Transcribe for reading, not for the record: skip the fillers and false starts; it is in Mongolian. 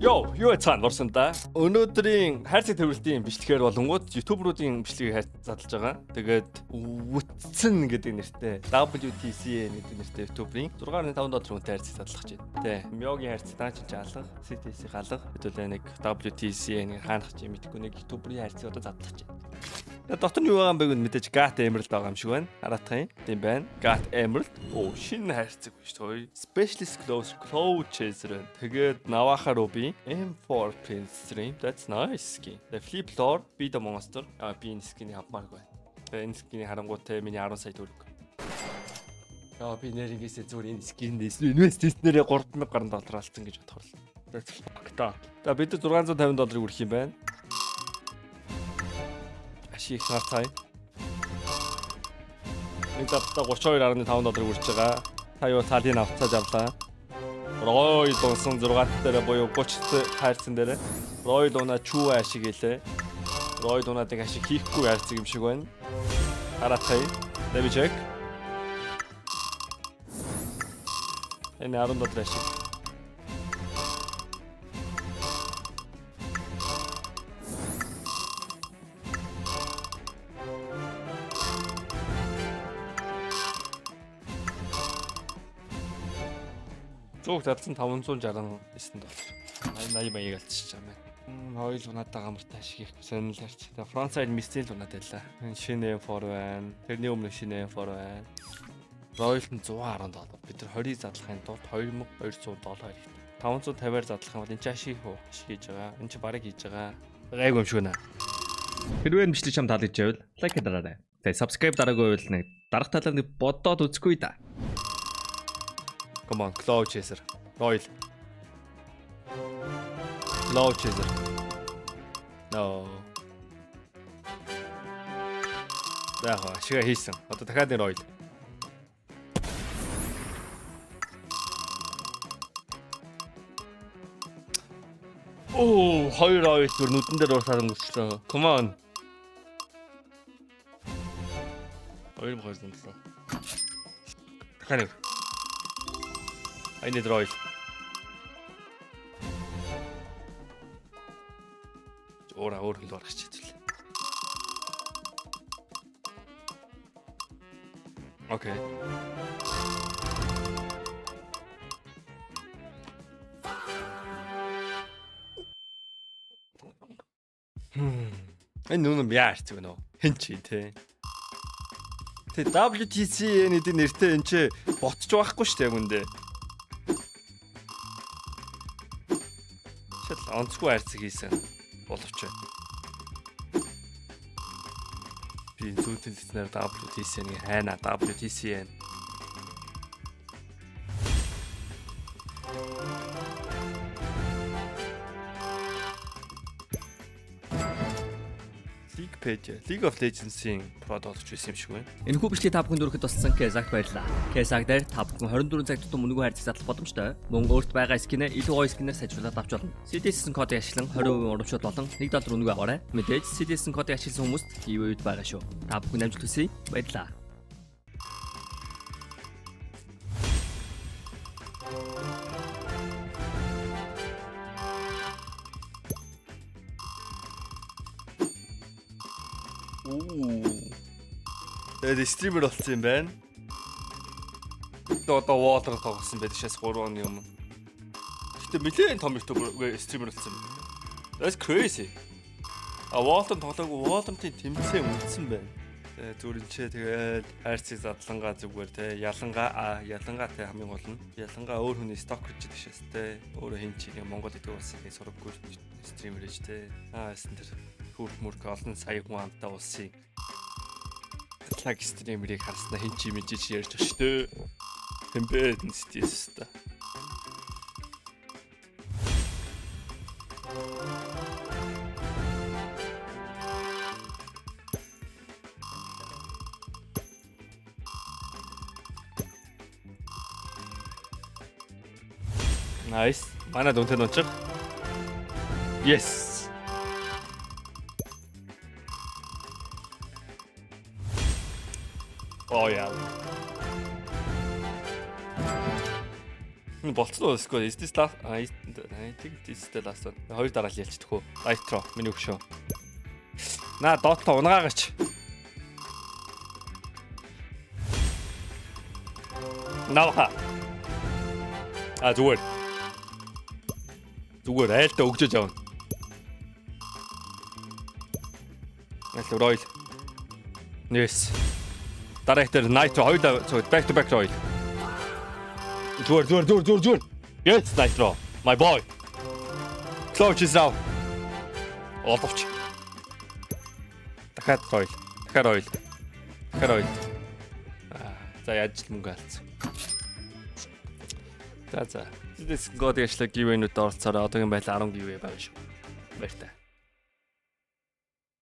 Йоо, юу яцгаан орсон та. Өнөөдрийн хайрцаг төвлөлтийн бичлэгээр болонгууд YouTube-руудын бичлэгийг задлж байгаа. Тэгээд үтцэн гэдэг нэртэй WTC гэдэг нэртэй YouTube-ийн 6.5 доллар үнэтэй хайрцаг задлах гэж байна. Тэ. Мёгийн хайрцаг даачиж алга, CTC галга. Хэдүүлээ нэг WTC-ийг хаанах чи мэдгүй нэг YouTube-ийн хайрцаг одоо задлах гэж байна. Дотор нь юу байгаа юм бэ гэвэл мэдээж Gat Emerald байгаа юм шиг байна. Хараатах юм. Тийм байна. Gat Emerald. Оо, шинэ хайрцаг биш тоо. Specialist Cloud Chaser. Тэгээд Navaja Ruby M4 Prince Stream. That's nice skin. The Flip Floor, Be the Monster. Би энэ скиний авмааргүй байна. Тэгээд энэ скиний харангуйтай миний 10 сая төгрөг. Би нэрнгээсээ зүгээр энэ скин инвестнэрээ 3000 гаруй доллар алдсан гэж бодохоор л. That's fuck та. Бид $650 өрөх юм байна. Ашиг харцай. Энэ давтаа $32.5 үрж байгаа. Та юу цаалын авцааж авлаа. Royal дунсан 6 дээр буюу 30 хайрцан дээр. Royal дунаа чүү ашиг хэлээ. Royal дунаадыг ашиг хийхгүй хайрцаг юм шиг байна. Хараатай. Let me check. Энэ $10 ашиг. Зүүх талсан $569. 80 маяг алдчихж байгаа юм. Хоёул унаатай гамартай ашиг их сонирхол харч. Францад мистил унаад байлаа. Энэ шинэ M4 байна. Тэрний өмнө шинэ M4 байна. Royal нь $110. Бид нар 20 задлахын тулд $2200 хэрэгтэй. $550-аар задлах юм бол энэ ч ашиг хийж байгаа. Энэ ч барыг хийж байгаа. Гайгүй юм шиг байна. Хэрвээ бичлэг чам таалагдж байвал лайк дараарай. Тэгээ subscribe дараагүй байвал нэг дарах талаар нэг бодоод үзэхгүй да. Come on, Cloud Chaser. Royal. Cloud Chaser. No. Яа, шигээ хийсэн. Одоо дахиад нэг Royal. Оо, хоёр Royal зүр нүдэн дээр уурсаад өнгөрчлөө. Come on. Хоёр өнгөрсөн. Дахиад нэг. I need Royal. Өөр хөл гаргаж чийлээ. Окей. Энэ нүн яарч гэнэ үү? Хэн чи те? Тэ WTC гэдэг нэртэй энэ ч ботч байхгүй шүү дээ гүндээ. Онцгүй хайрцаг хийсэн боловч би зүйтэл хэлснээр WTC-ний хайна WTC-ийн League of Legends-ийн продакт байсан юм шиг байна. Энэ хүү бичлэг та бүхэнд өргөхөд туссан Kezag баярлаа. Kezag дээр та бүхэн 24 цаг тутам үнэгүй хайрцаг задлах боломжтой. Мөн өөрт байгаа скинээ илүү гоё скинээр сайжруулаад авч болно. CDS-ийн кодыг ашиглан 20% урамшуул болон $1 үнэгүй аваарай. Мэдээж CDS-ийн кодыг ашигласан хүмүүст giveaway байгаа шүү. Та бүхэн амжилт хүсье. Баярлалаа. Тэгээд стример болсон юм байна. Одоо Water тоглосон байдаг шээс 3 оны өмнө. Гэтэ нэлээд том YouTube стример болсон юм. That's crazy. Water тоглоогүй Water-ийн тэмцээн үлдсэн байна. Зүрэн ч тэгээд хайрцаг задлангаа зүгээр те ялангаа те хамгийн гол нь ялангаа өөр хүний сток гэж дэшээс те өөрөө хин чиг Монгол гэдэг улсын сураггүй стример гэж те эсэн тэр хүрх мөрх олон сая хүн амтаа улсын лаг стримерийг харснаа хин чи мэдээж ярьж өчтөө тэмбэд нэстээс та. Nice. Манай дүнтэй нуучиг. Yes. Oh yeah. Болцсон уу эсвэл is this last I think this is the last one. Хоёр дараа л ялцдаг хөө. Nitro миний өгшөө. Наа Dota унгаагаач. Навха. Зүгээр. Зүгээр айлтаа өгчөөж авна. Нэлээ Royal. Yes. Дараахтэр Nitro хоёулаа back to back Royal. Зүгээр. Yes, Nitro. My boy. Close is out. Оловч. Дахиад Royal. За яаж ч мөнгө алдсан. За. Тэдэс гоод яшлаг гивэнүүд оролцоороо одоогийн байдлаар 10 гивэ байгаа шүү. Баяртай.